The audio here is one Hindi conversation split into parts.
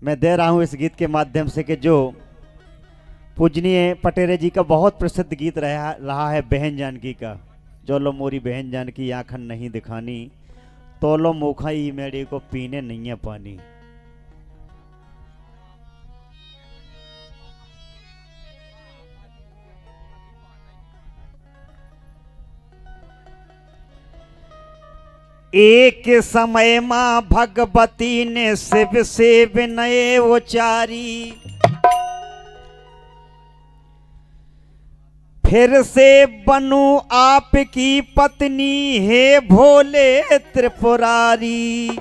मैं दे रहा हूं इस गीत के माध्यम से कि जो पूजनीय पटेरे जी का बहुत प्रसिद्ध गीत रहा है बहन जानकी का। जो लो मोरी बहन जानकी आँखन नहीं दिखानी, तो लो मुखाई मेरे को पीने नहीं है पानी। एक समय मां भगवती ने शिव से विनय उचारी, फिर से बनूं आपकी पत्नी हे भोले त्रिपुरारी।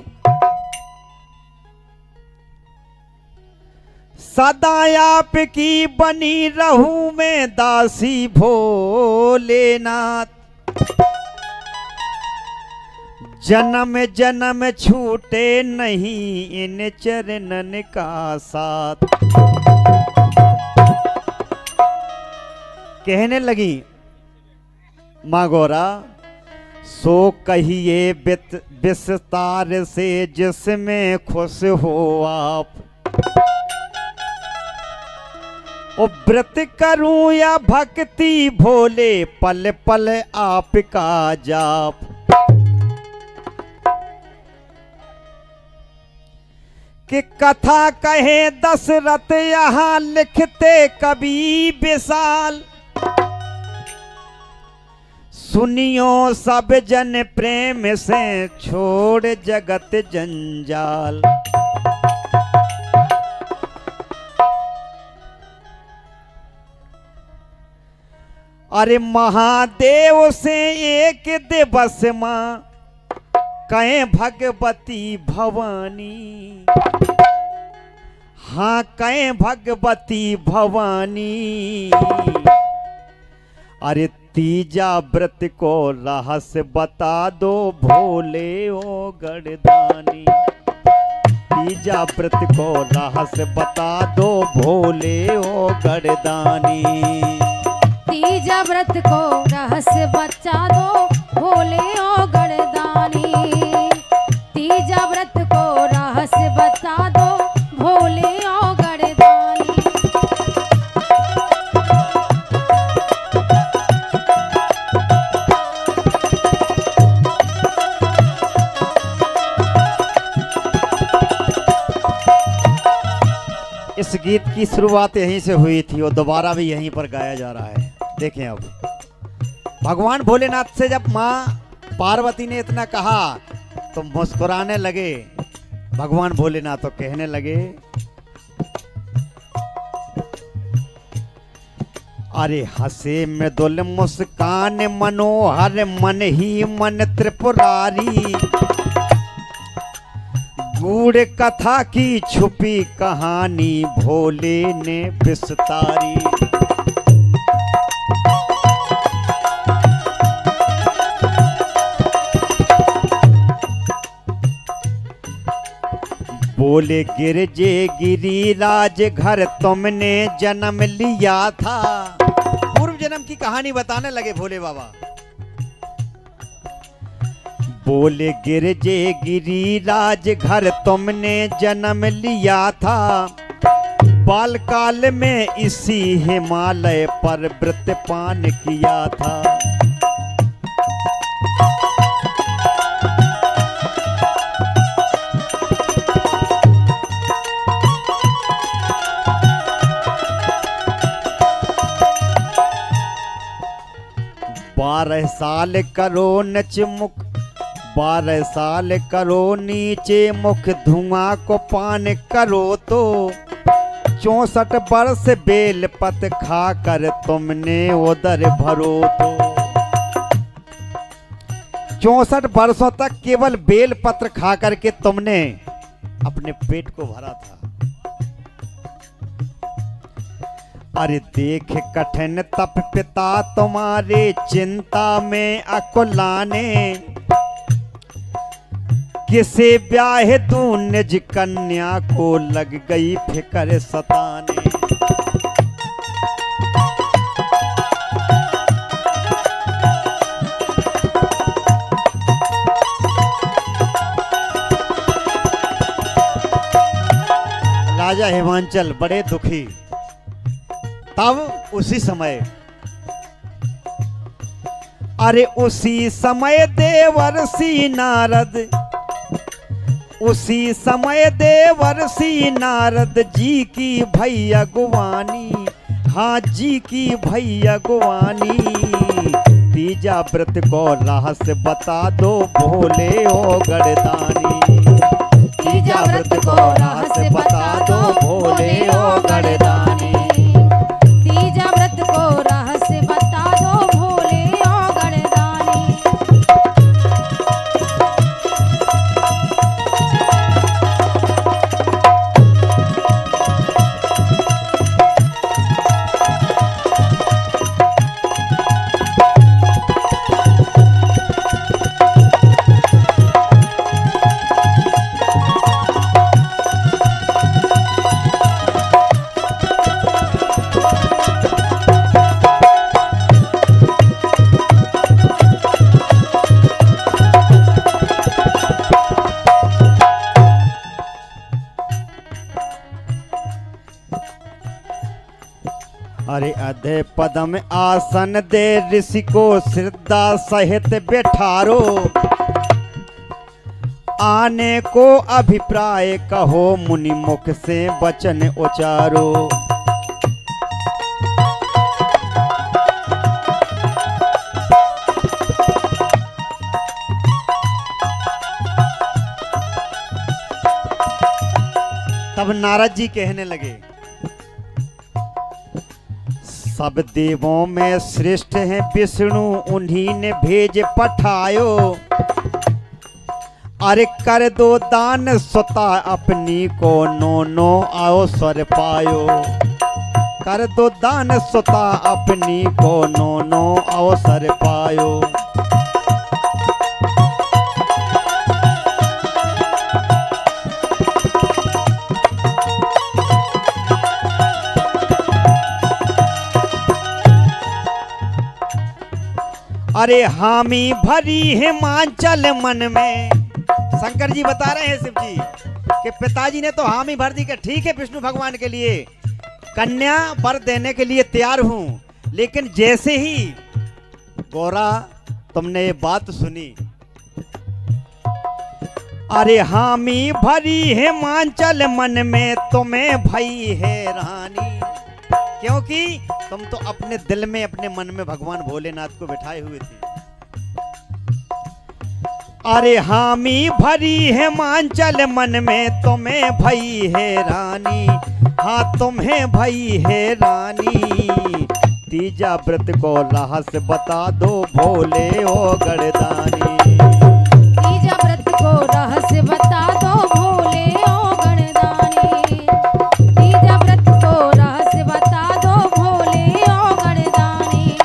सदा आपकी बनी रहूं मैं दासी भोलेनाथ, जन्म जन्म छूटे नहीं इन चरणन का साथ। कहने लगी माँ गौरा, सो कहिए विस्तार से जिसमें खुश हो आप। ओ व्रत करूं या भक्ति भोले, पल पल आपका जाप। कि कथा कहे दशरथ यहाँ लिखते कवि विशाल। सुनियो सब जन प्रेम से छोड़ जगत जंजाल। अरे महादेव से एक दिवस मां कहें भगवती भवानी। हाँ कहें भगवती भवानी। अरे तीजा व्रत को रहस्य बता दो भोले ओ गढ़दानी। तीजा व्रत को रहस्य बता दो भोले ओ गढ़दानी। तीजा व्रत को रहस्य बता दो भोले ओ गढ़दानी। तीजा व्रत को रहस्य बता दो भोले ओ गढ़दानी। इस गीत की शुरुआत यहीं से हुई थी और दोबारा भी यहीं पर गाया जा रहा है। देखें अब भगवान भोलेनाथ से जब माँ पार्वती ने इतना कहा तो मुस्कुराने लगे भगवान भोलेनाथ। तो कहने लगे अरे हंसे मृदुल मुस्कान मनोहर मन ही मन त्रिपुरारी। गूढ़ कथा की छुपी कहानी भोले ने विस्तारी। बोले गिरजे गिरिराज घर तुमने जन्म लिया था। पूर्व जन्म की कहानी बताने लगे भोले बाबा। बोले गिरजे गिरिराज घर तुमने जन्म लिया था। बालकाल में इसी हिमालय पर व्रत पान किया था। बारह साल करो नच मुख, 12 साल करो नीचे मुख, धुआं को पान करो तो 64 वर्ष बेलपत खाकर तुमने उदर भरो तो। 64 वर्षों तक केवल बेलपत्र खा करके तुमने अपने पेट को भरा था। अरे देख कठिन तप पिता तुम्हारे चिंता में अकुलाने। किसे ब्याह तू निज कन्या को लग गई फिकर सताने। राजा हिमांचल बड़े दुखी। तब उसी समय, अरे उसी समय देवर्षि नारद, उसी समय देवर्षि नारद जी की भैया गुवानी, हाँ जी की भैया गुवानी। तीजा व्रत को रहस्य बता दो भोले ओ गणदानी। तीजा व्रत को रहस्य बता दो भोले ओ गणदानी। तीजा व्रत को रहस्य बता दो भोले ओ गणदानी। अरे अधे पदम आसन दे ऋषि को श्रद्धा सहित बैठारो। आने को अभिप्राय कहो मुनि मुख से वचन उचारो। तब नारद जी कहने लगे, सब देवों में श्रेष्ठ हैं विष्णु, उन्हीं ने भेज पठायो। अरे कर दो दान स्वता अपनी को, नो नो आओ स्वर पायो। कर दो दान स्वता अपनी को, नो नो आओ स्वर पायो। अरे हामी भरी हिमांचल मन में। शंकर जी बता रहे हैं शिव जी कि पिताजी ने तो हामी भर दी कि ठीक है विष्णु भगवान के लिए कन्या वर देने के लिए तैयार हूं, लेकिन जैसे ही गौरा तुमने ये बात सुनी, अरे हामी भरी हिमांचल मन में तुम्हें भई है रानी। क्योंकि तुम तो अपने दिल में अपने मन में भगवान भोलेनाथ को बिठाए हुए थे। अरे हामी भरी हिमांचल मन में तुम्हें भई है रानी, हाँ तुम्हें भई है रानी। तीजा व्रत को रहस्य बता दो भोले ओ गणदानी। तीजा व्रत को रहस्य बता दो भोले ओ गणदानी। तीजा व्रत को रहस्य बता दो भोले ओ गणदानी।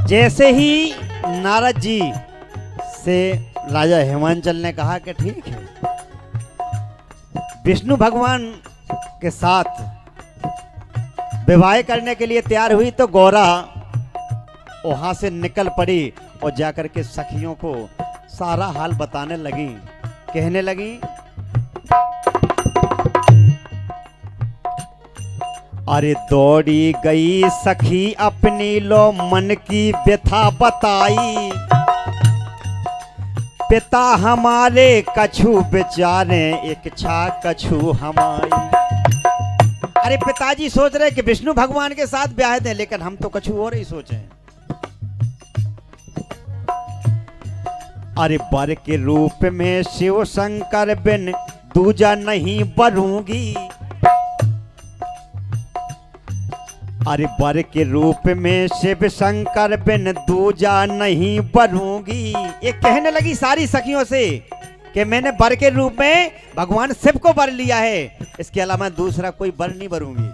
जैसे ही नारद जी से राजा हिमांचल ने कहा कि ठीक है, विष्णु भगवान के साथ विवाह करने के लिए तैयार हुई, तो गौरा वहां से निकल पड़ी और जाकर के सखियों को सारा हाल बताने लगी। कहने लगी, अरे दौड़ी गई सखी अपनी लो मन की व्यथा बताई। पिता हमारे कछु बेचारे इच्छा कछु हमारी। अरे पिताजी सोच रहे कि विष्णु भगवान के साथ ब्याह दें, लेकिन हम तो कछु और ही सोचे। अरे वर के रूप में शिव शंकर बिन दूजा नहीं बरूंगी। अरे वर के रूप में शिव शंकर बिन दूजा नहीं बरूंगी। ये कहने लगी सारी सखियों से कि मैंने वर के रूप में भगवान शिव को वर लिया है, इसके अलावा दूसरा कोई वर नहीं भरूंगी।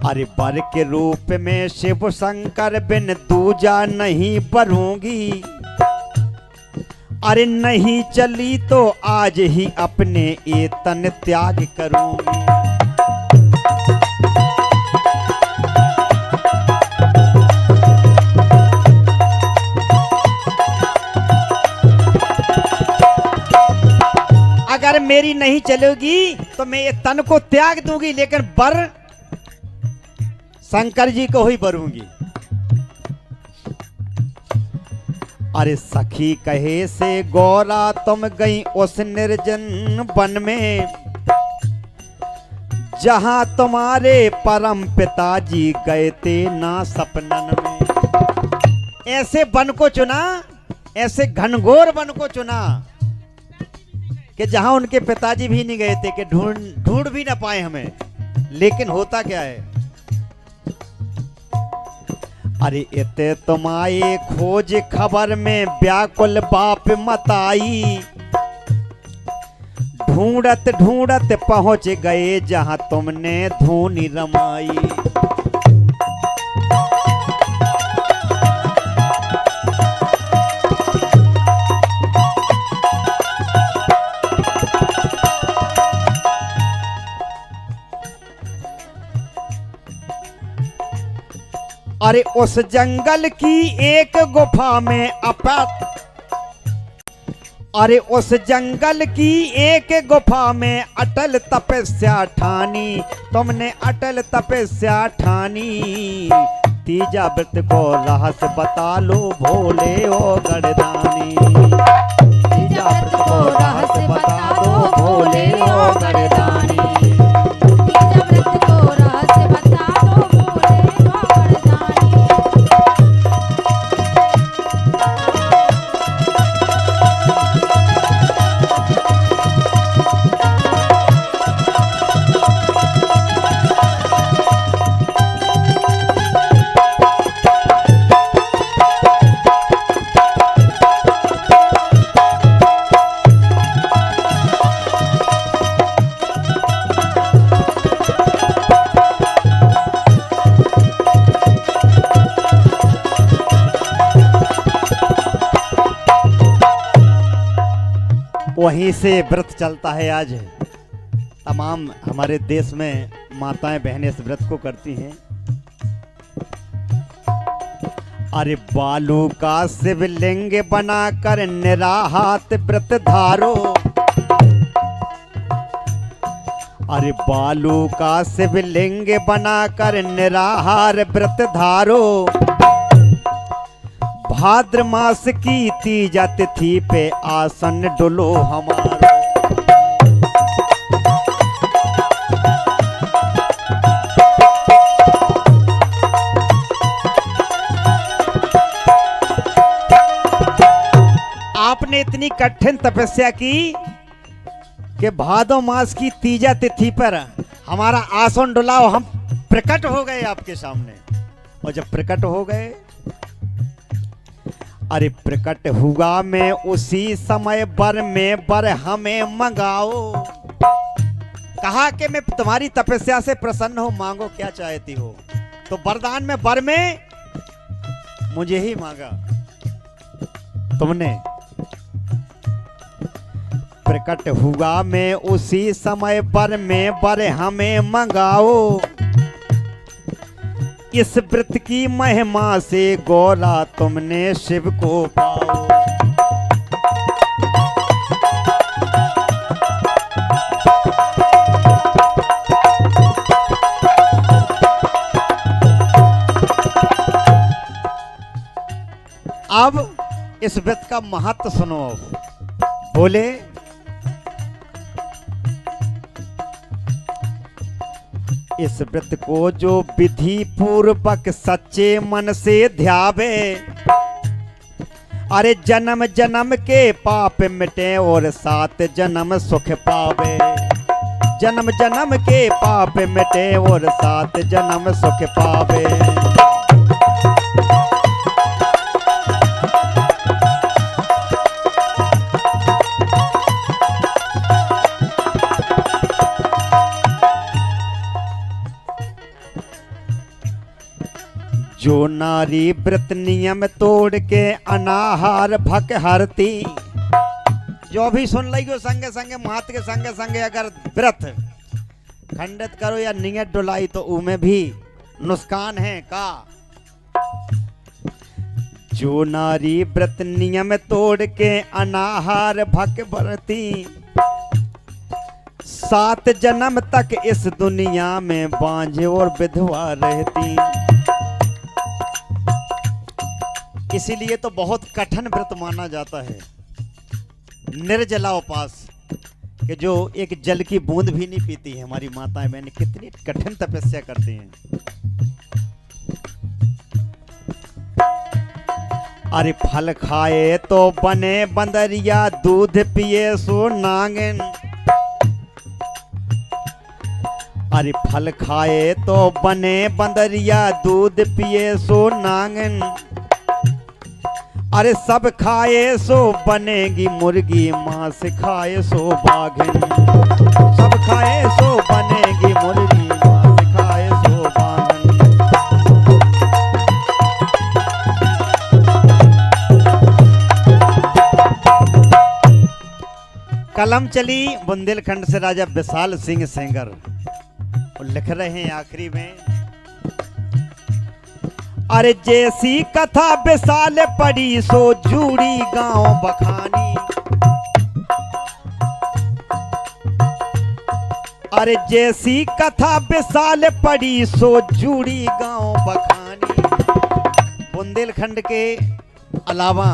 अरे वर के रूप में शिव शंकर बिन दूजा नहीं भरूंगी। अरे नहीं चली तो आज ही अपने ये तन त्याग करूंगी। अगर मेरी नहीं चलेगी तो मैं ये तन को त्याग दूंगी, लेकिन वर शंकर जी को ही भरूंगी। अरे सखी कहे से गौरा तुम गई उस निर्जन वन में, जहां तुम्हारे परम पिताजी गए थे ना सपनन में। ऐसे वन को चुना, ऐसे घनघोर वन को चुना कि जहां उनके पिताजी भी नहीं गए थे, कि ढूंढ भी ना पाए हमें। लेकिन होता क्या है, अरे इते तुम आए खोज खबर में व्याकुल बाप मत आई। ढूंढत ढूंढत पहुंच गए जहां तुमने धूनी रमाई। अरे उस जंगल की एक गुफा में अरे उस जंगल की एक गुफा में अटल तपस्या ठानी। तुमने अटल तपस्या ठानी। तीजा व्रत को रहस्य बता लो भोले ओ गणदानी। तीजा व्रत को रहस्य बता दो भोले ओ गणदानी। तीजा व्रत को रहस्य बता दो भोले ओ गणदानी। वहीं से व्रत चलता है। आज तमाम हमारे देश में माताएं बहनें इस व्रत को करती हैं। अरे बालू का शिवलिंग बनाकर निराहात व्रत धारो। अरे बालू का शिवलिंग बनाकर निराहार व्रत धारो। भाद्र मास की तीजा तिथि पे आसन डुलो हमारा। आपने इतनी कठिन तपस्या की कि भादो मास की तीजा तिथि पर हमारा आसन डुलाओ। हम प्रकट हो गए आपके सामने, और जब प्रकट हो गए, अरे प्रकट हुआ मैं उसी समय बर में बर हमें मंगाओ। कहा कि मैं तुम्हारी तपस्या से प्रसन्न हो, मांगो क्या चाहती हो। तो वरदान में बर में मुझे ही मांगा तुमने। प्रकट हुआ मैं उसी समय बर में बर हमें मंगाओ। इस व्रत की महिमा से गौरा तुमने शिव को पाओ। अब इस व्रत का महत्व सुनो। बोले इस व्रत को जो विधि पूर्वक सच्चे मन से ध्यावे। अरे जन्म जन्म के पाप मिटे और 7 जन्म सुख पावे। जन्म जन्म के पाप मिटे और 7 जन्म सुख पावे। जो नारी व्रत नियम तोड़ के अनाहार भक हरती। जो भी सुन लियो संगे संगे महत के संगे संगे अगर व्रत खंडित करो या नियत डुलाई तो उमें भी नुकसान है का। जो नारी व्रत नियम तोड़ के अनाहार भक भरती 7 जन्म तक इस दुनिया में बांझ और विधवा रहती। इसीलिए तो बहुत कठिन व्रत माना जाता है निर्जला उपास, कि जो एक जल की बूंद भी नहीं पीती है। हमारी माताएं बहनें कितनी कठिन तपस्या करती हैं। अरे फल खाए तो बने बंदरिया, दूध पिए सो नांगन। अरे फल खाए तो बने बंदरिया, दूध पिए सो नांगन। अरे सब खाए सो बनेगी मुर्गी, मांस खाए सो बाघन। सब खाए सो बनेगी मुर्गी, मांस खाए सो बाघन। कलम चली बुंदेलखंड से राजा विशाल सिंह सेंगर, और लिख रहे हैं आखिरी में, अरे जैसी कथा विशाल पड़ी सो जूड़ी गांव बखानी। अरे जैसी कथा विशाल पड़ी सो जूड़ी गांव बखानी। बुंदेलखंड के अलावा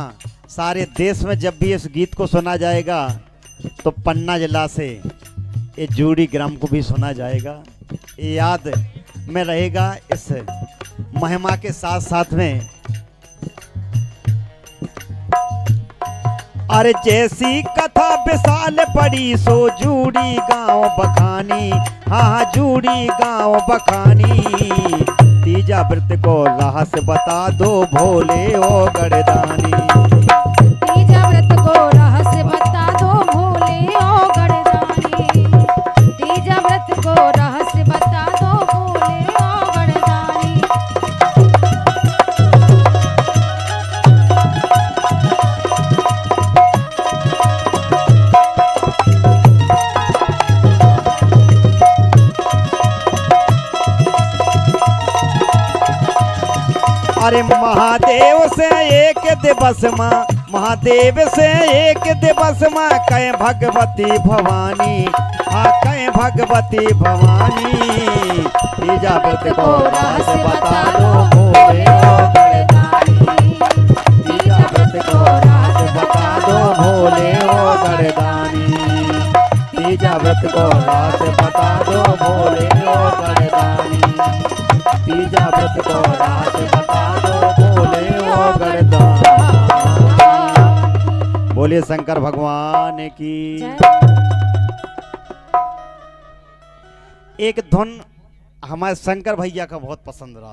सारे देश में जब भी इस गीत को सुना जाएगा तो पन्ना जिला से ये जूड़ी ग्राम को भी सुना जाएगा। ये याद में रहेगा इस महिमा के साथ साथ में। अरे जैसी कथा विशाल पड़ी सो जूड़ी गांव बखानी। हाँ जूड़ी गांव बखानी। तीजा व्रत को रहस्य बता दो भोले ओ गढ़दानी। तीजा व्रत को रहस्य बता दो भोले ओ गढ़दानी। तीजा व्रत को रहस्य बता दो भोले ओ गढ़दानी। अरे महादेव से एक दिवस माँ, महादेव से एक दिवस माँ कह भगवती भवानी। हाँ कह भगवती भवानी। तीजा व्रत को रहस्य बता दो भोले ओ गढ़दानी। तीजा व्रत को रहस्य बता दो भोले ओ गढ़दानी। तीजा व्रत को रहस्य बता दो भोले ओ गढ़दानी। तीजा व्रत को रहस्य बता दो भोले ओ गढ़दानी। बोलिए शंकर भगवान की। एक धुन हमारे शंकर भैया का बहुत पसंद रहा।